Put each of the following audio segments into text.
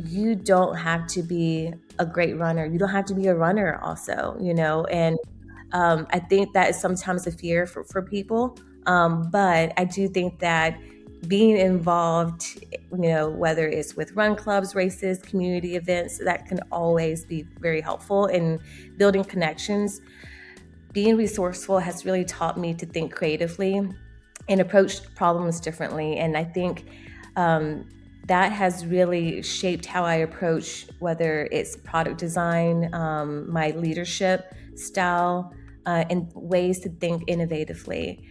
you don't have to be a great runner. You don't have to be a runner also, and I think that is sometimes a fear for people. But I do think that being involved, whether it's with run clubs, races, community events, that can always be very helpful in building connections. Being resourceful has really taught me to think creatively and approach problems differently. And I think that has really shaped how I approach, whether it's product design, my leadership style, and ways to think innovatively.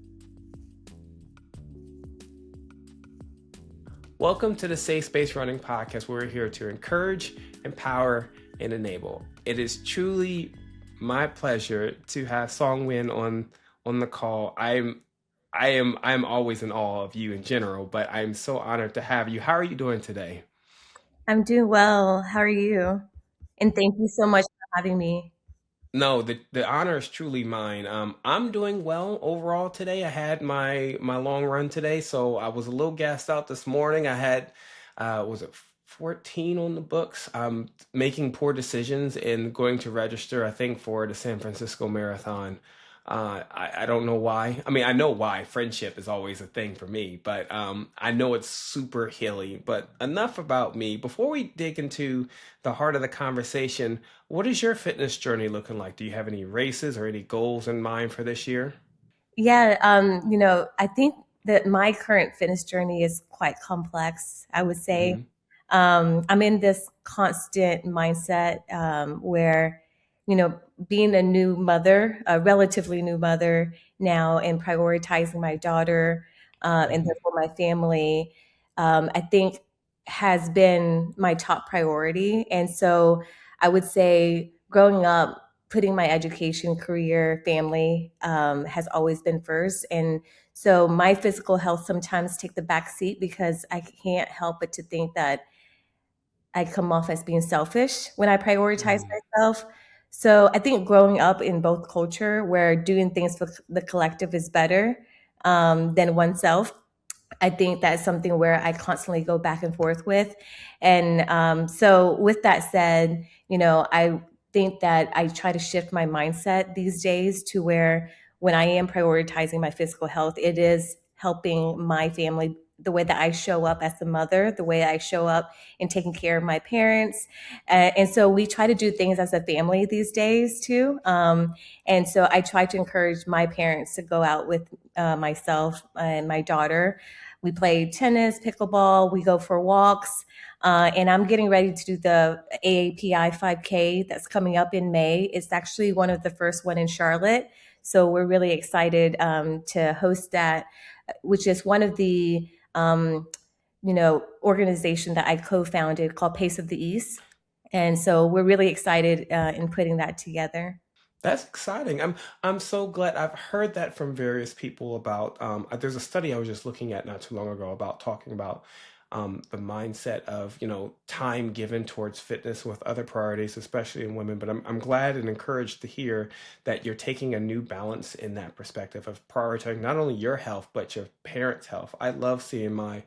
Welcome to the Safe Space Running Podcast, where we're here to encourage, empower, and enable. It is truly my pleasure to have Nguyen on the call. I am always in awe of you in general, but I'm so honored to have you. How are you doing today? I'm doing well. How are you? And thank you so much for having me. No, the honor is truly mine. I'm doing well overall today. I had my long run today, so I was a little gassed out this morning. I had was it 14 on the books. I'm making poor decisions and going to register, I think, for the San Francisco Marathon. I don't know why. I mean, I know why. Friendship is always a thing for me, but I know it's super hilly. But enough about me. Before we dig into the heart of the conversation, what is your fitness journey looking like? Do you have any races or any goals in mind for this year? Yeah, I think that my current fitness journey is quite complex, I would say. Hmm. I'm in this constant mindset where, being a new mother, a relatively new mother now, and prioritizing my daughter and Hmm. therefore my family, I think has been my top priority. And so I would say growing up, putting my education, career, family has always been first. And so my physical health sometimes take the back seat because I can't help but to think that I come off as being selfish when I prioritize Hmm. myself. So I think growing up in both culture where doing things for the collective is better than oneself, I think that's something where I constantly go back and forth with. And so, with that said, I think that I try to shift my mindset these days to where when I am prioritizing my physical health, it is helping my family, the way that I show up as a mother, the way I show up in taking care of my parents. And so we try to do things as a family these days too. And so I try to encourage my parents to go out with myself and my daughter. We play tennis, pickleball, we go for walks. And I'm getting ready to do the AAPI 5K that's coming up in May. It's actually one of the first one in Charlotte. So we're really excited to host that, which is one of the organization that I co-founded called Pace of the East. And so we're really excited in putting that together. That's exciting. I'm so glad. I've heard that from various people about. There's a study I was just looking at not too long ago about talking about the mindset of time given towards fitness with other priorities, especially in women. But I'm glad and encouraged to hear that you're taking a new balance in that perspective of prioritizing not only your health but your parents' health. I love seeing my.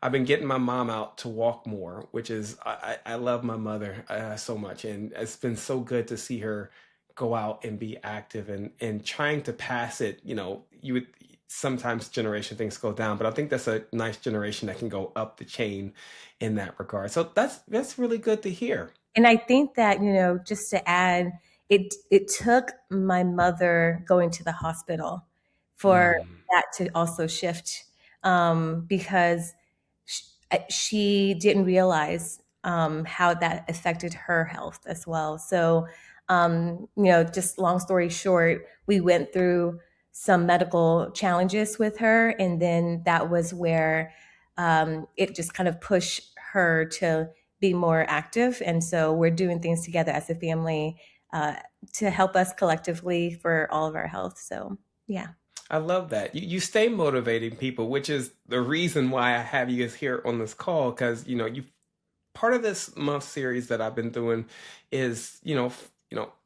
I've been getting my mom out to walk more, which is I love my mother so much, and it's been so good to see her go out and be active and trying to pass it. You would sometimes generation things go down, but I think that's a nice generation that can go up the chain in that regard. So that's really good to hear. And I think that, just to add, it took my mother going to the hospital for Mm. that to also shift because she didn't realize how that affected her health as well. So, just long story short, we went through some medical challenges with her, and then that was where it just kind of pushed her to be more active. And so we're doing things together as a family uh, to help us collectively for all of our health. So, yeah. I love that. You stay motivating people, which is the reason why I have you guys here on this call, because you part of this month series that I've been doing is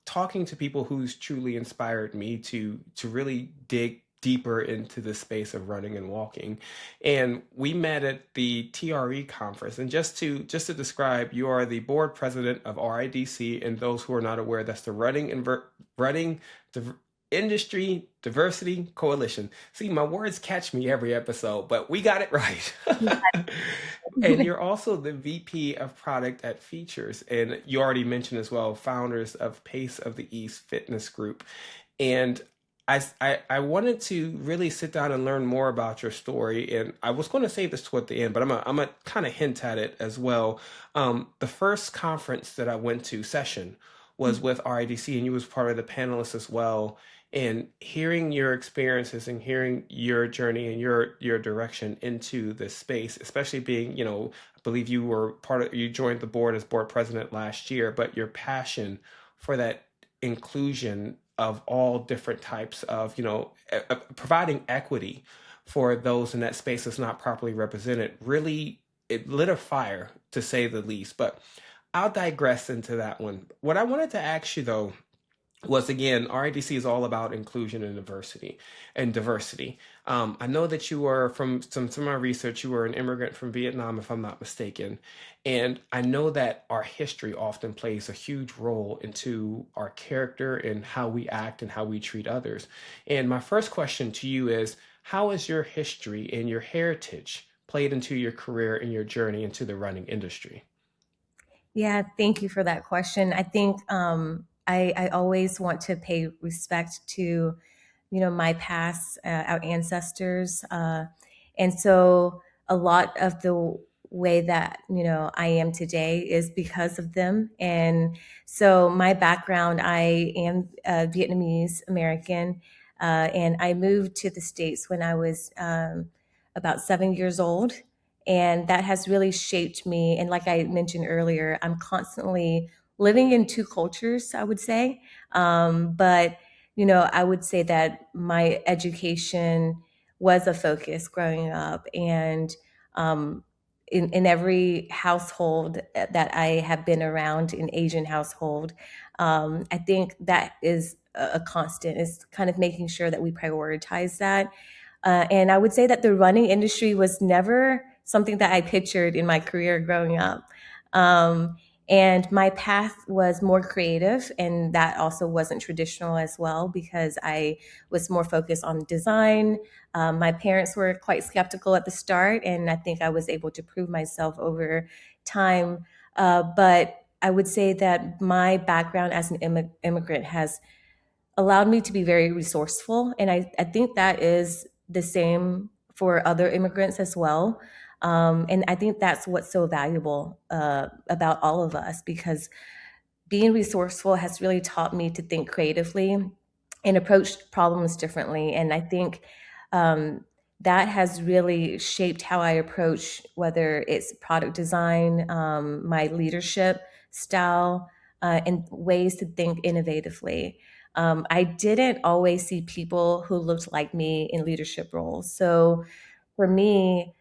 talking to people who's truly inspired me to really dig deeper into the space of running and walking. And we met at the TRE conference. And just to describe, you are the board president of RIDC, and those who are not aware, that's the Running Div- Industry Diversity Coalition. See, my words catch me every episode, but we got it right. And you're also the VP of product at Features. And you already mentioned as well, founders of Pace of the East Fitness Group. And I wanted to really sit down and learn more about your story. And I was going to say this toward the end, but I'm a kind of hint at it as well. The first conference that I went to session was with RIDC, and you was part of the panelists as well. And hearing your experiences and hearing your journey and your direction into this space, especially being, I believe you joined the board as board president last year, but your passion for that inclusion of all different types of, providing equity for those in that space that's not properly represented, really, it lit a fire, to say the least. But I'll digress into that one. What I wanted to ask you, though, was, again, RIDC is all about inclusion and diversity. I know that you were, from some of my research, you were an immigrant from Vietnam, if I'm not mistaken. And I know that our history often plays a huge role into our character and how we act and how we treat others. And my first question to you is, how has your history and your heritage played into your career and your journey into the running industry? Yeah, thank you for that question. I think I always want to pay respect to, my past, our ancestors, and so a lot of the way that I am today is because of them. And so my background, I am Vietnamese American, and I moved to the States when I was about 7 years old, and that has really shaped me. And like I mentioned earlier, I'm constantly living in two cultures, I would say. But I would say that my education was a focus growing up, and in every household that I have been around, in Asian household, I think that is a constant. Is kind of making sure that we prioritize that. And I would say that the running industry was never something that I pictured in my career growing up. Um, and my path was more creative, and that also wasn't traditional as well, because I was more focused on design. My parents were quite skeptical at the start, and I think I was able to prove myself over time. But I would say that my background as an immigrant has allowed me to be very resourceful. And I think that is the same for other immigrants as well. And I think that's what's so valuable about all of us, because being resourceful has really taught me to think creatively and approach problems differently. And I think um, that has really shaped how I approach, whether it's product design, my leadership style, and ways to think innovatively. I didn't always see people who looked like me in leadership roles. So for me,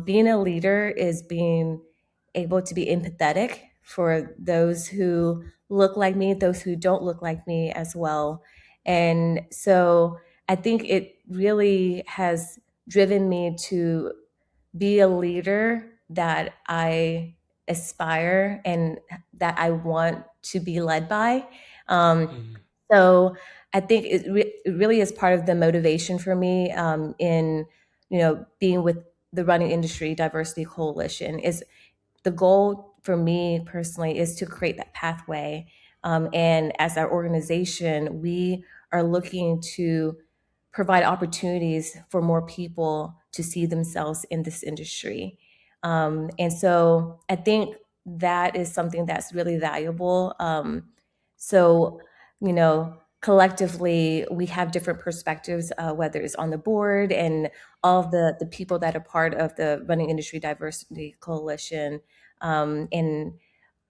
being a leader is being able to be empathetic for those who look like me, those who don't look like me as well. And so I think it really has driven me to be a leader that I aspire and that I want to be led by. Um, Mhm. so I think it really is part of the motivation for me, in being with the Running Industry Diversity Coalition. Is the goal for me personally is to create that pathway. And as our organization, we are looking to provide opportunities for more people to see themselves in this industry. And so I think that is something that's really valuable. So, collectively, we have different perspectives, whether it's on the board and all of the people that are part of the Running Industry Diversity Coalition. And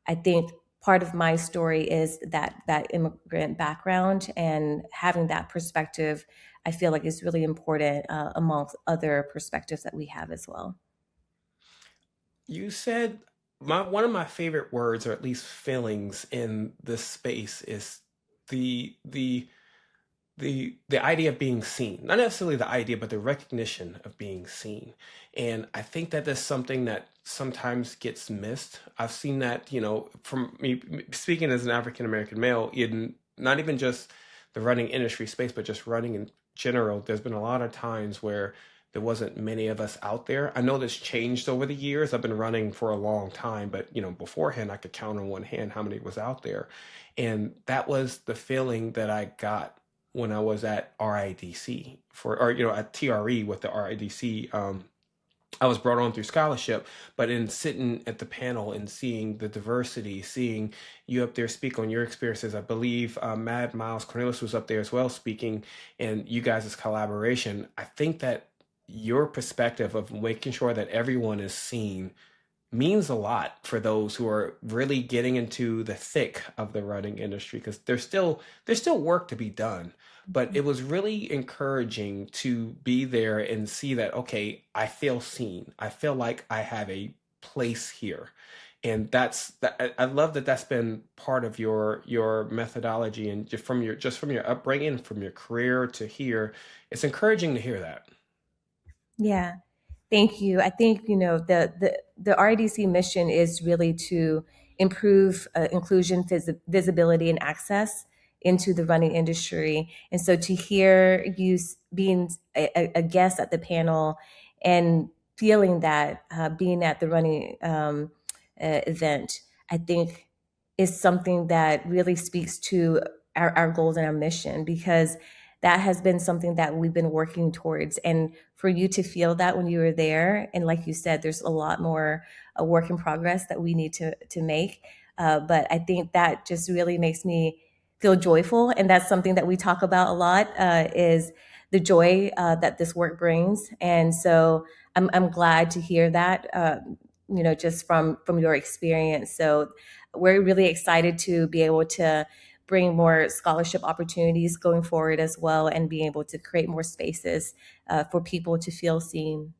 I think part of my story is that immigrant background, and having that perspective, I feel like is really important, amongst other perspectives that we have as well. You said, my one of my favorite words, or at least feelings, in this space is the the idea of being seen, not necessarily the idea, but the recognition of being seen. And I think that that's something that sometimes gets missed. I've seen that, from me speaking as an African American male, in not even just the running industry space, but just running in general. There's been a lot of times where there wasn't many of us out there. I know this changed over the years. I've been running for a long time, but beforehand I could count on one hand how many was out there. And that was the feeling that I got when I was at RIDC at TRE with the RIDC. I was brought on through scholarship, but in sitting at the panel and seeing the diversity, seeing you up there speak on your experiences, I believe Mad Miles Cornelius was up there as well speaking, and you guys' collaboration. I think that your perspective of making sure that everyone is seen means a lot for those who are really getting into the thick of the running industry, because there's still work to be done. But it was really encouraging to be there and see that, okay, I feel seen, I feel like I have a place here. And that's that. I love that that's been part of your methodology, and just from your upbringing, from your career to here. It's encouraging to hear that. Yeah. Thank you. I think the RDC mission is really to improve inclusion, visibility, and access into the running industry. And so to hear you being a guest at the panel and feeling that being at the running event, I think is something that really speaks to our goals and our mission, because that has been something that we've been working towards. And for you to feel that when you were there, and like you said, there's a lot more a work in progress that we need to make. But I think that just really makes me feel joyful, and that's something that we talk about a lot, is the joy that this work brings. And so I'm glad to hear that, just from your experience. So we're really excited to be able to bring more scholarship opportunities going forward as well, and be able to create more spaces for people to feel seen.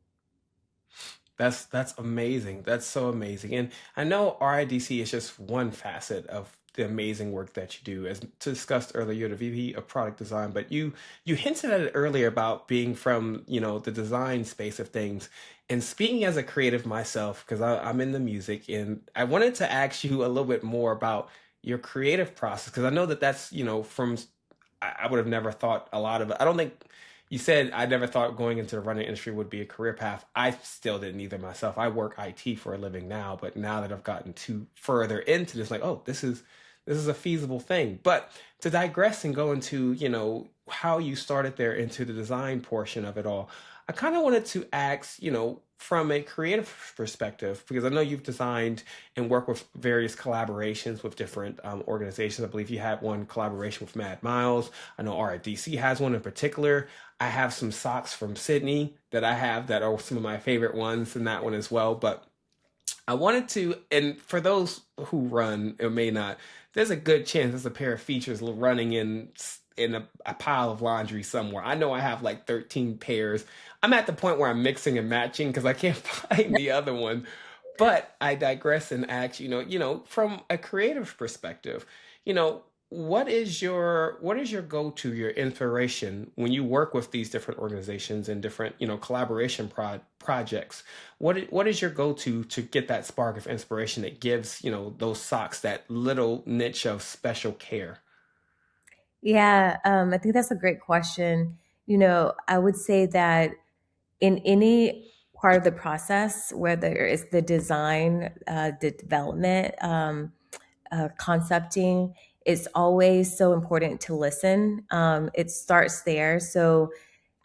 That's amazing. That's so amazing. And I know RIDC is just one facet of the amazing work that you do. As discussed earlier, you're the VP of product design, but you hinted at it earlier about being from, the design space of things. And speaking as a creative myself, because I'm in the music, and I wanted to ask you a little bit more about your creative process, because I know that that's, from I would have never thought a lot of it. I don't think you said I never thought going into the running industry would be a career path. I still didn't either myself. I work IT for a living now, but now that I've gotten too further into this, like, oh, this is a feasible thing. But to digress and go into, how you started there into the design portion of it all, I kind of wanted to ask, from a creative perspective, because I know you've designed and worked with various collaborations with different organizations. I believe you had one collaboration with Mad Miles. I know RIDC has one in particular. I have some socks from Sydney that I have that are some of my favorite ones in that one as well. But I wanted to, and for those who run or may not, there's a good chance there's a pair of features running in a pile of laundry somewhere. I know I have like 13 pairs. I'm at the point where I'm mixing and matching because I can't find the other one. But I digress and ask, from a creative perspective, you know, what is your go-to, your inspiration when you work with these different organizations and different, collaboration projects? What is your go-to to get that spark of inspiration that gives, those socks that little niche of special care? Yeah, I think that's a great question. I would say that in any part of the process, whether it's the design, the development, concepting, it's always so important to listen. It starts there. So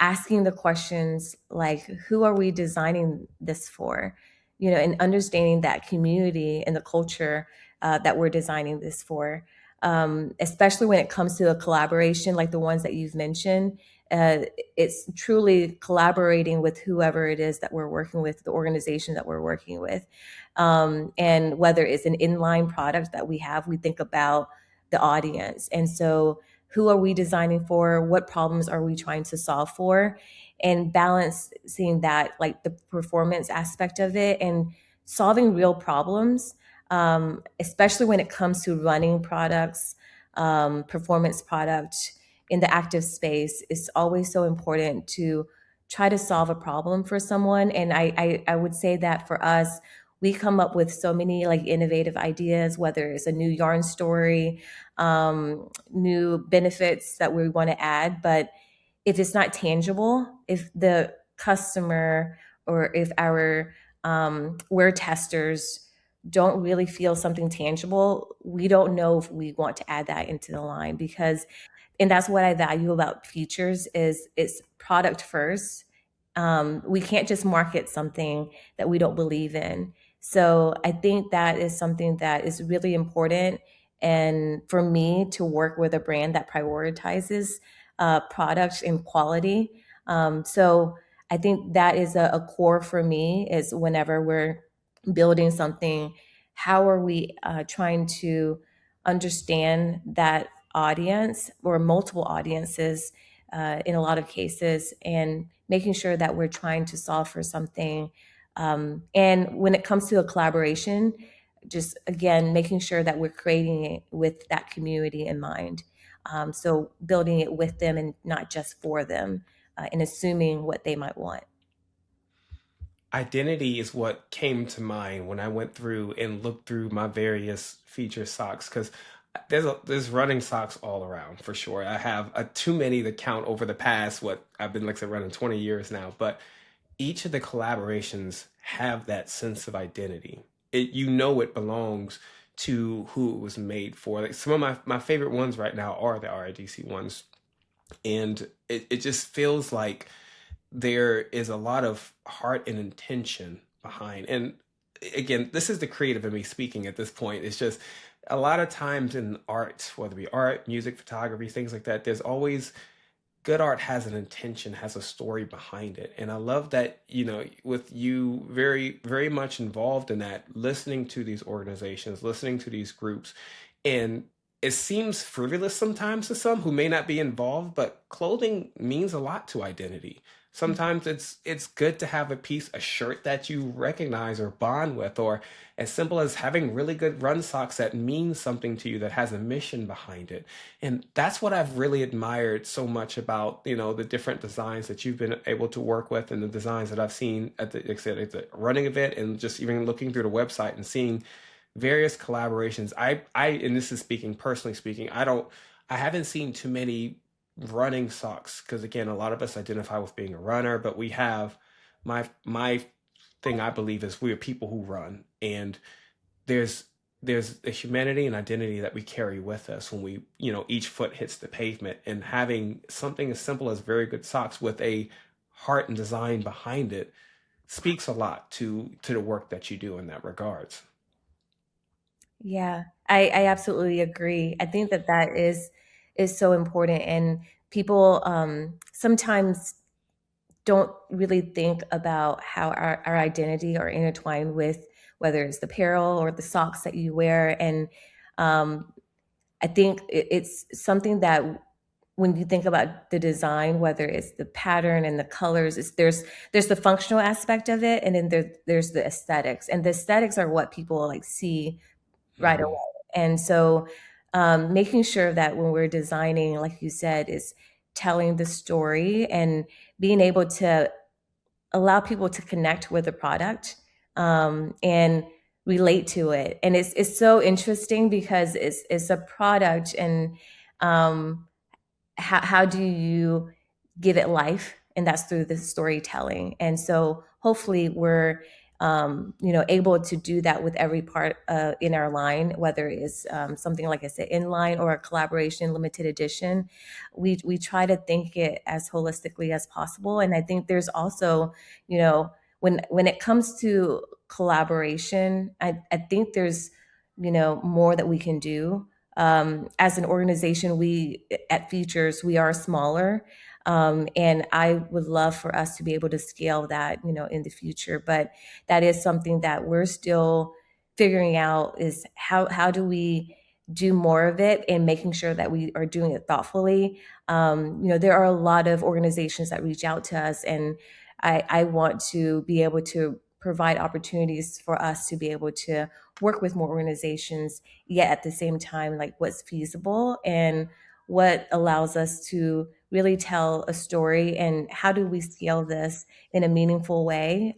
asking the questions like, who are we designing this for? And understanding that community and the culture that we're designing this for. Especially when it comes to a collaboration like the ones that you've mentioned. Uh, it's truly collaborating with whoever it is that we're working with, the organization that we're working with. And whether it's an inline product that we have, we think about the audience. And so, who are we designing for? What problems are we trying to solve for? And balancing that, like the performance aspect of it, and solving real problems, especially when it comes to running products, performance product. in the active space, it's always so important to try to solve a problem for someone. And I would say that for us, we come up with so many like innovative ideas, whether it's a new yarn story, new benefits that we want to add. But if it's not tangible, if the customer or if our wear testers don't really feel something tangible, we don't know if we want to add that into the line. Because and that's what I value about Features is it's product first. We can't just market something that we don't believe in. So I think that is something that is really important. And for me to work with a brand that prioritizes product and quality. So I think that is a core for me is whenever we're building something, how are we trying to understand that audience or multiple audiences in a lot of cases and making sure that we're trying to solve for something. And when it comes to a collaboration, just again, making sure that we're creating it with that community in mind. So building it with them and not just for them and assuming what they might want. Identity is what came to mind when I went through and looked through my various feature socks because there's running socks all around for sure. I have too many to count over the past what I've been like I said running 20 years now, but each of the collaborations have that sense of identity. It belongs to who it was made for. Like some of my favorite ones right now are the RIDC ones, and it just feels like there is a lot of heart and intention behind. And again, this is the creative in me speaking at this point. It's just a lot of times in art, whether it be art, music, photography, things like that, there's always good art has an intention, has a story behind it. And I love that, with you very, very much involved in that, listening to these organizations, listening to these groups. And it seems frivolous sometimes to some who may not be involved, but clothing means a lot to identity. Sometimes it's good to have a piece, a shirt that you recognize or bond with, or as simple as having really good run socks that mean something to you, that has a mission behind it. And that's what I've really admired so much about, the different designs that you've been able to work with and the designs that I've seen at the, like I said, at the running event and just even looking through the website and seeing various collaborations. And this is speaking, personally speaking, I haven't seen too many running socks because again, a lot of us identify with being a runner, but we have my thing I believe is we are people who run, and there's a humanity and identity that we carry with us when we, each foot hits the pavement, and having something as simple as very good socks with a heart and design behind it speaks a lot to the work that you do in that regards. Yeah, I absolutely agree. I think that that is so important, and people sometimes don't really think about how our identity are intertwined with whether it's the apparel or the socks that you wear. And um, I think it's something that when you think about the design, whether it's the pattern and the colors, there's the functional aspect of it, and then there's the aesthetics, and the aesthetics are what people like see right away. Mhm. And so making sure that when we're designing, like you said, is telling the story and being able to allow people to connect with the product and relate to it. And it's so interesting because it's a product, and um, how do you give it life, and that's through the storytelling. And so hopefully we're able to do that with every part in our line, whether it's something like I said inline or a collaboration limited edition. We try to think it as holistically as possible. And I think there's also, when it comes to collaboration, I think there's more that we can do. As an organization, we at Features, we are smaller, and I would love for us to be able to scale that, in the future. But that is something that we're still figuring out is how do we do more of it and making sure that we are doing it thoughtfully. There are a lot of organizations that reach out to us, and I want to be able to provide opportunities for us to be able to work with more organizations, yet at the same time, like what's feasible and what allows us to really tell a story, and how do we scale this in a meaningful way.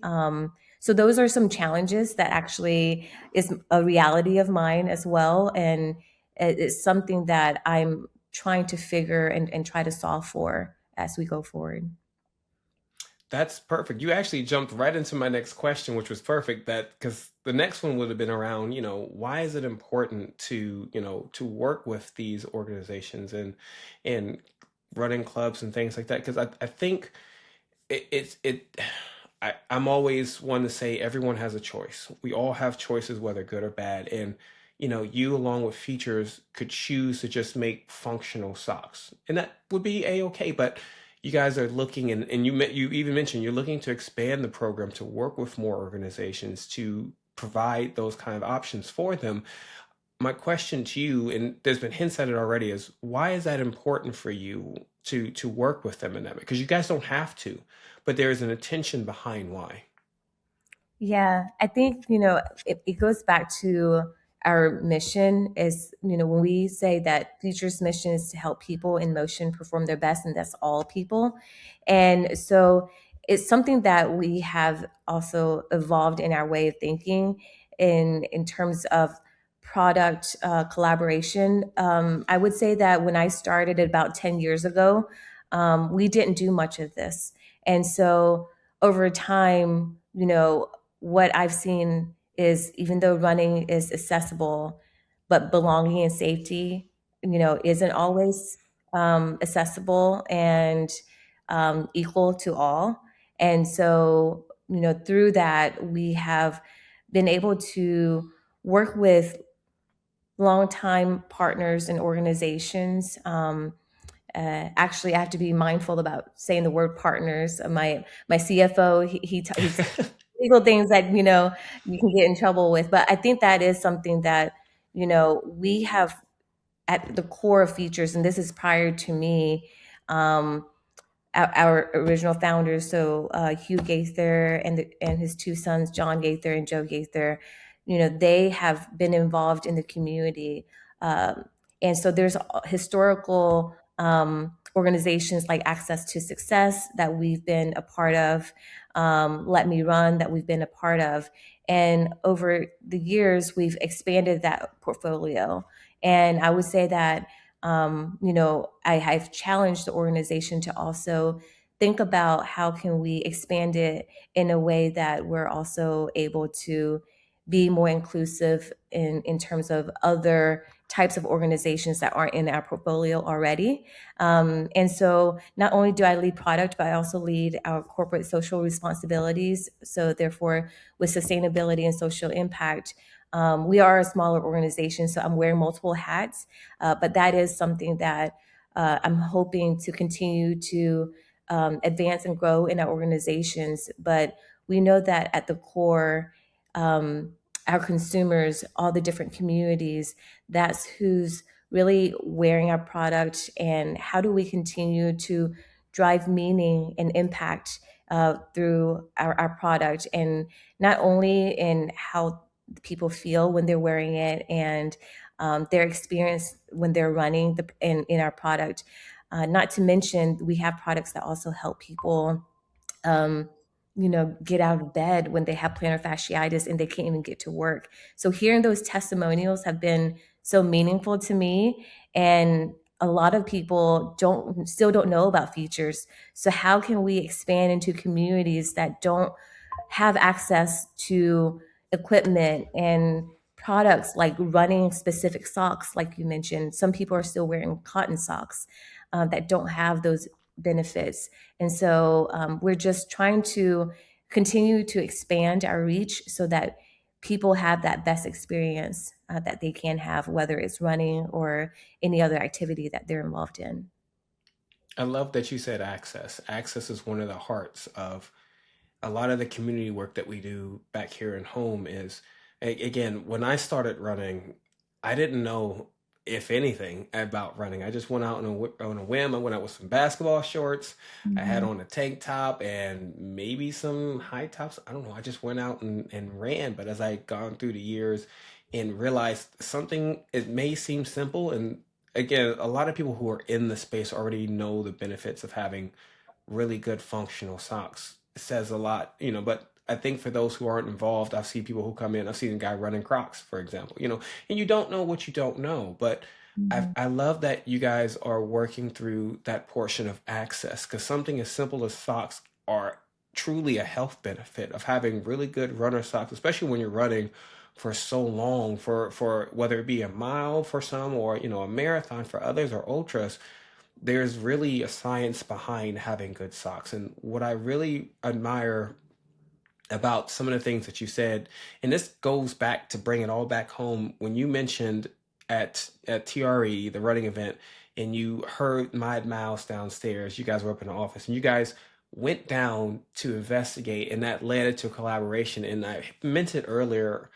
So those are some challenges that actually is a reality of mine as well, and it's something that I'm trying to figure and try to solve for as we go forward. That's perfect. You actually jumped right into my next question, which was perfect. That because the next one would have been around, why is it important to, to work with these organizations and running clubs and things like that? Because I think it I'm always one to say everyone has a choice. We all have choices, whether good or bad. And you along with Features could choose to just make functional socks, and that would be a-okay. But you guys are looking, and you even mentioned you're looking to expand the program to work with more organizations to provide those kind of options for them. My question to you, and there's been hints at it already, is why is that important for you to work with them in that way? Because you guys don't have to, but there is an intention behind why. Yeah, I think, it goes back to our mission is, when we say that Future's mission is to help people in motion perform their best, and that's all people. And so it's something that we have also evolved in our way of thinking in terms of product collaboration. I would say that when I started about 10 years ago, we didn't do much of this. And so over time, what I've seen is, even though running is accessible, but belonging and safety, isn't always accessible and equal to all. And so, through that, we have been able to work with longtime partners and organizations. Actually, I have to be mindful about saying the word partners. My CFO, he's legal things that you can get in trouble with. But I think that is something that we have at the core of Features, and this is prior to me. Our original founders, so Hugh Gaither and his two sons, John Gaither and Joe Gaither, they have been involved in the community, and so there's historical organizations like Access to Success that we've been a part of, Let Me Run that we've been a part of, and over the years we've expanded that portfolio. And I would say that I've challenged the organization to also think about how can we expand it in a way that we're also able to be more inclusive in terms of other types of organizations that aren't in our portfolio already. And so not only do I lead product, but I also lead our corporate social responsibilities. So therefore, with sustainability and social impact, we are a smaller organization, so I'm wearing multiple hats, but that is something that I'm hoping to continue to advance and grow in our organizations. But we know that at the core, our consumers, all the different communities, that's who's really wearing our product, and how do we continue to drive meaning and impact through our product, and not only in how people feel when they're wearing it, and their experience when they're running in our product. Not to mention, we have products that also help people, um, get out of bed when they have plantar fasciitis and they can't even get to work. So hearing those testimonials have been so meaningful to me, and a lot of people still don't know about Features. So how can we expand into communities that don't have access to equipment and products like running specific socks, like you mentioned? Some people are still wearing cotton socks that don't have those benefits. And so we're just trying to continue to expand our reach so that people have that best experience that they can have, whether it's running or any other activity that they're involved in. I love that you said access. Access is one of the hearts of a lot of the community work that we do back here in home. Is again, when I started running, I didn't know if anything about running. I just went out on a whim. I went out with some basketball shorts. I had Mhm. on a tank top and maybe some high tops. I don't know. I just went out and ran. But as I gone through the years and realized something, it may seem simple, and again, a lot of people who are in the space already know the benefits of having really good functional socks. It says a lot, but I think for those who aren't involved, I've seen people who come in, I've seen a guy running Crocs, for example, and you don't know what you don't know. But Mhm. I love that you guys are working through that portion of access, because something as simple as socks are truly a health benefit of having really good runner socks, especially when you're running for so long, for whether it be a mile for some, or a marathon for others, or ultras. There's really a science behind having good socks. And what I really admire about some of the things that you said, and this goes back to bring it all back home when you mentioned at TRE, the running event, and you heard Mad Mouse downstairs. You guys were up in the office, and you guys went down to investigate, and that led to a collaboration. And I mentioned earlier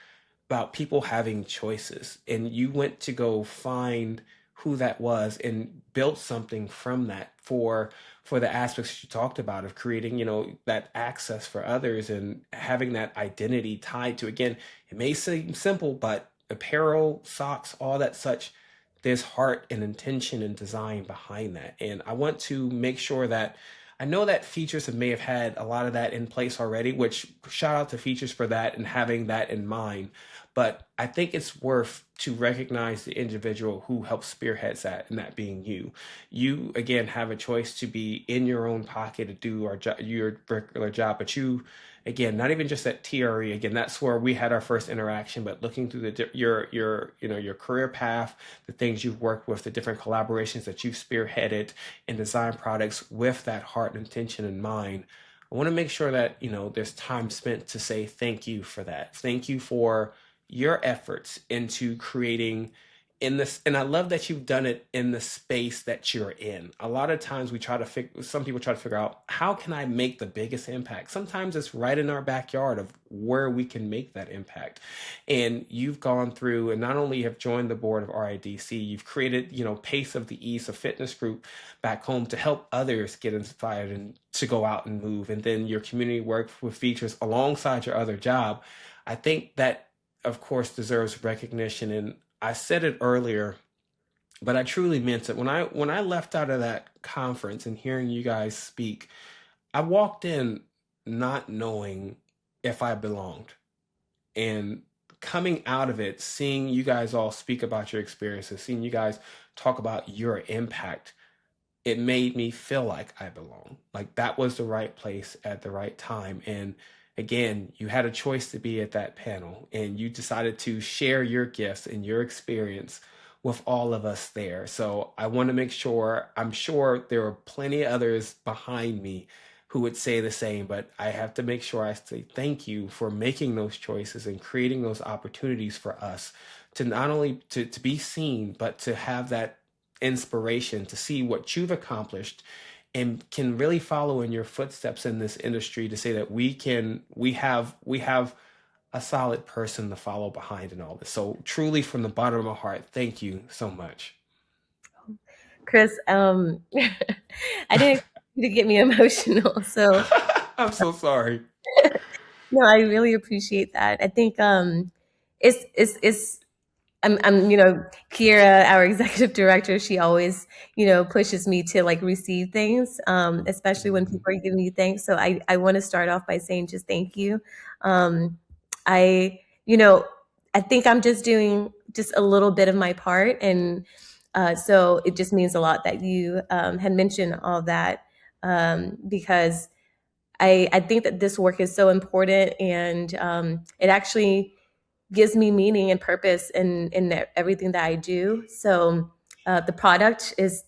about people having choices, and you went to go find who that was and built something from that for the aspects you talked about of creating, that access for others and having that identity tied to, again, it may seem simple, but apparel, socks, all that such, there's heart and intention and design behind that. And I want to make sure that I know that Features may have had a lot of that in place already, which shout out to Features for that and having that in mind. But I think it's worth to recognize the individual who helps spearheads that, and that being you. You again have a choice to be in your own pocket to do your regular job, but you again, not even just at TRE. Again, that's where we had our first interaction. But looking through your career path, the things you've worked with, the different collaborations that you've spearheaded and designed products with that heart and intention in mind. I want to make sure that there's time spent to say thank you for that. Thank you for your efforts into creating in this, and I love that you've done it in the space that you're in. A lot of times we try to figure some people try to figure out, how can I make the biggest impact? Sometimes it's right in our backyard of where we can make that impact. And you've gone through and not only have joined the board of RIDC, you've created, Pace of the East, a fitness group back home to help others get inspired and to go out and move. And then your community work with Features alongside your other job. I think that, of course, deserves recognition. And I said it earlier, but I truly meant it. When I left out of that conference and hearing you guys speak, I walked in not knowing if I belonged. And coming out of it, seeing you guys all speak about your experiences, seeing you guys talk about your impact, it made me feel like I belong. Like that was the right place at the right time. And again, you had a choice to be at that panel and you decided to share your gifts and your experience with all of us there. So I want to make sure, I'm sure there are plenty of others behind me who would say the same, but I have to make sure I say thank you for making those choices and creating those opportunities for us to not only to be seen, but to have that inspiration to see what you've accomplished and can really follow in your footsteps in this industry to say that we have a solid person to follow behind in all this. So truly from the bottom of my heart, thank you so much. Chris, I didn't expect you to get me emotional. So I'm so sorry. no, I really appreciate that. I think it's I'm Kira, our executive director, she always pushes me to like receive things, especially when Mhm. people are giving you thanks. So I want to start off by saying just thank you. Um, I you know I think I'm just doing just a little bit of my part, and so it just means a lot that you had mentioned all that, because I think that this work is so important, and it actually gives me meaning and purpose in everything that I do. So the product is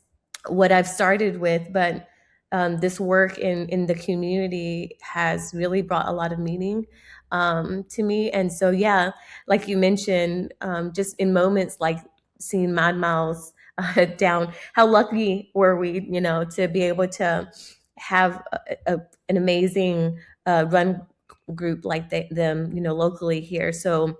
what I've started with, but this work in the community has really brought a lot of meaning to me. And so, yeah, like you mentioned, just in moments like seeing Mad Mouse down, how lucky were we, to be able to have an amazing run group like them, locally here. So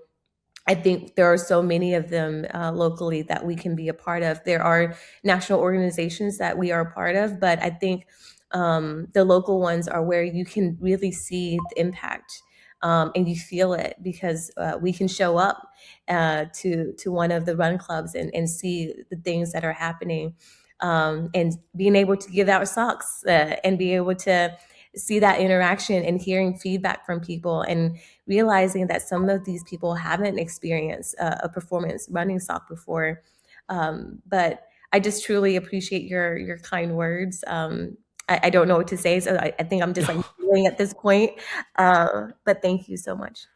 I think there are so many of them locally that we can be a part of. There are national organizations that we are a part of, but I think the local ones are where you can really see the impact. and you feel it because we can show up to one of the run clubs and see the things that are happening, and being able to give out socks and be able to see that interaction and hearing feedback from people and realizing that some of these people haven't experienced a performance running sock before. But I just truly appreciate your kind words. I don't know what to say, so I think I'm just like feeling at this point. But thank you so much.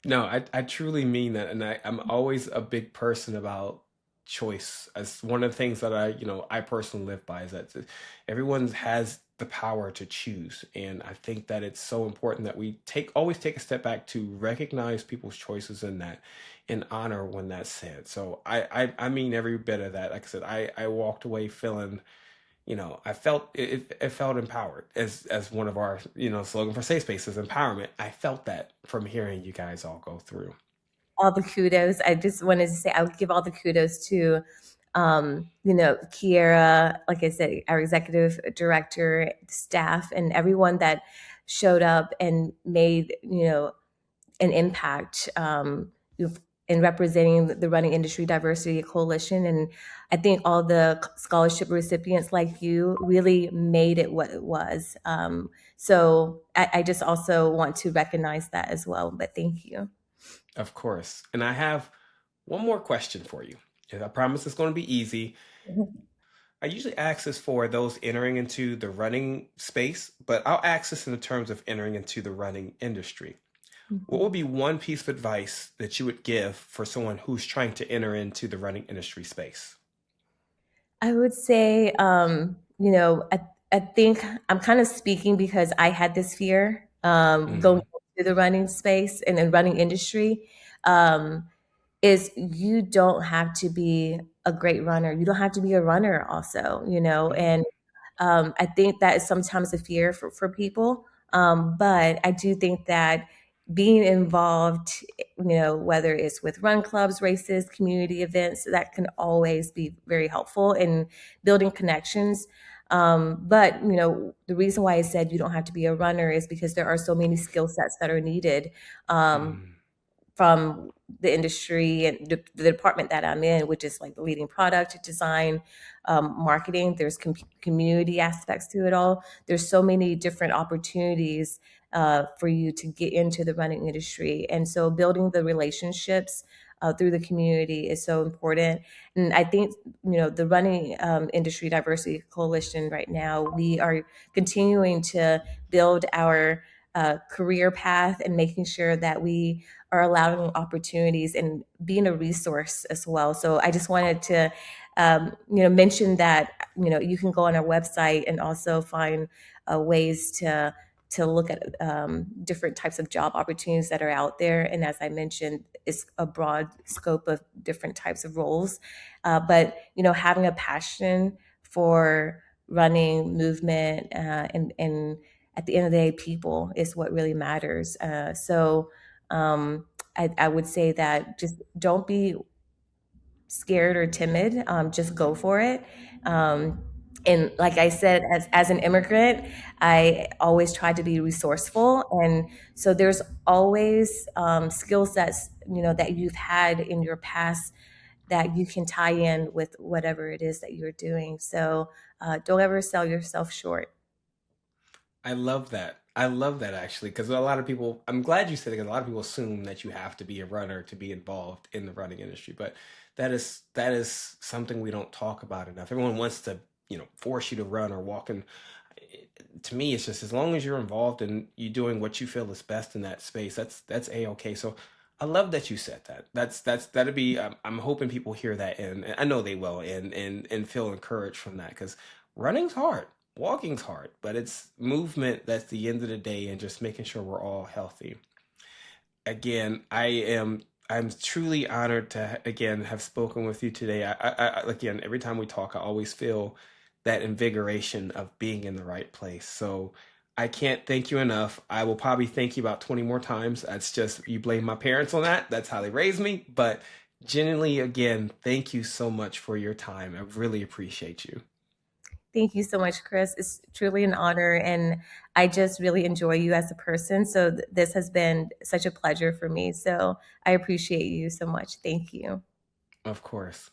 No, I truly mean that. And I'm always a big person about choice. As one of the things that I personally live by is that everyone has the power to choose. And I think that it's so important that we always take a step back to recognize people's choices in that and honor when that's said. So I mean every bit of that. Like I said, I walked away feeling, I felt it felt empowered as one of our, slogan for Safe Spaces, empowerment. I felt that from hearing you guys all go through. All the kudos. I just wanted to say I would give all the kudos to Kiera, like I said, our executive director, staff, and everyone that showed up and made, an impact in representing the Running Industry Diversity Coalition. And I think all the scholarship recipients like you really made it what it was. So I just also want to recognize that as well. But thank you. Of course. And I have one more question for you. And I promise it's going to be easy. I usually ask this for those entering into the running space, but I'll ask this in the terms of entering into the running industry. What would be one piece of advice that you would give for someone who's trying to enter into the running industry space? I would say, I think I'm kind of speaking because I had this fear going Mm, into the running space and the running industry. Um, is you don't have to be a great runner. You don't have to be a runner also, mm, and I think that is sometimes a fear for people. But I do think that being involved, whether it's with run clubs, races, community events, that can always be very helpful in building connections. But the reason why I said you don't have to be a runner is because there are so many skill sets that are needed. Um, mm. from the industry and the department that I'm in, which is like the leading product design, marketing. There's community aspects to it all. There's so many different opportunities for you to get into the running industry, and so building the relationships through the community is so important. And I think the running industry diversity coalition right now, we are continuing to build our career path and making sure that we are allowing opportunities and being a resource as well. So I just wanted to, mention that you can go on our website and also find ways to look at different types of job opportunities that are out there. And as I mentioned, it's a broad scope of different types of roles. But having a passion for running movement and at the end of the day, people is what really matters. So I would say that just don't be scared or timid. Just go for it. And like I said, as an immigrant, I always try to be resourceful. And so there's always skill sets, that you've had in your past that you can tie in with whatever it is that you're doing. So don't ever sell yourself short. I love that. I love that actually, because a lot of people, I'm glad you said it, because a lot of people assume that you have to be a runner to be involved in the running industry. But that is something we don't talk about enough. Everyone wants to, force you to run or walk in. To me, it's just as long as you're involved and you doing what you feel is best in that space, that's a-okay. So I love that you said that. That'd be. I'm hoping people hear that, and I know they will, and feel encouraged from that, because running's hard, walking's hard, but it's movement that's the end of the day, and just making sure we're all healthy. Again, I'm truly honored to again have spoken with you today. Again, every time we talk, I always feel that invigoration of being in the right place. So I can't thank you enough. I will probably thank you about 20 more times. That's just, you blame my parents on that. That's how they raised me. But genuinely, again, thank you so much for your time. I really appreciate you. Thank you so much, Chris. It's truly an honor, and I just really enjoy you as a person. So this has been such a pleasure for me. So I appreciate you so much. Thank you. Of course.